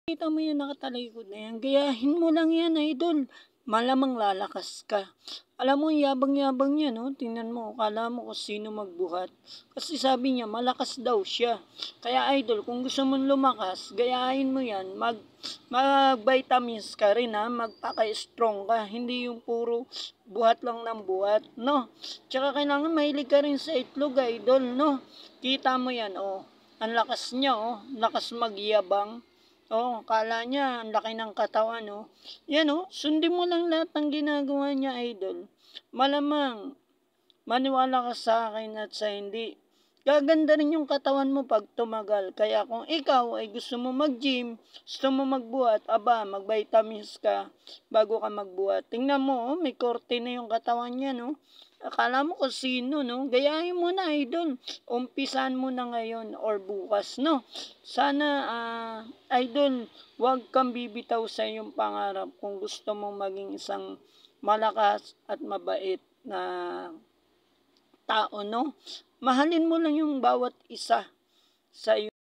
Kita mo yan nakatalikod na yan, gayahin mo lang yan, idol. Malamang lalakas ka. Alam mo, yabang-yabang niya, no? Tingnan mo, akala mo kung sino magbuhat. Kasi sabi niya, malakas daw siya. Kaya idol, kung gusto mong lumakas, gayahin mo yan. Mag-vitamins ka rin, ha? Magpaka-strong ka. Hindi yung puro buhat lang ng buhat, no? Tsaka kailangan mahilig ka rin sa itlog, idol, no? Kita mo yan, oh. Ang lakas niya, oh. Lakas magyabang. Oh, kala niya ang laki ng katawan, oh. Yan, oh, sundin mo lang lahat ng ginagawa niya, idol. Malamang, maniwala ka sa akin at sa hindi. Gaganda rin yung katawan mo pag tumagal. Kaya kung ikaw ay gusto mo mag-gym, gusto mo magbuhat, aba, mag-vitamins ka bago ka magbuhat. Tingnan mo, oh, may korte na yung katawan niya, no? Akala mo kung sino, no? Gayahin mo na, idol. Umpisan mo na ngayon or bukas, no? Sana, idol, huwag kang bibitaw sa iyong pangarap kung gusto mong maging isang malakas at mabait na tao, no? Mahalin mo lang yung bawat isa sa iyo.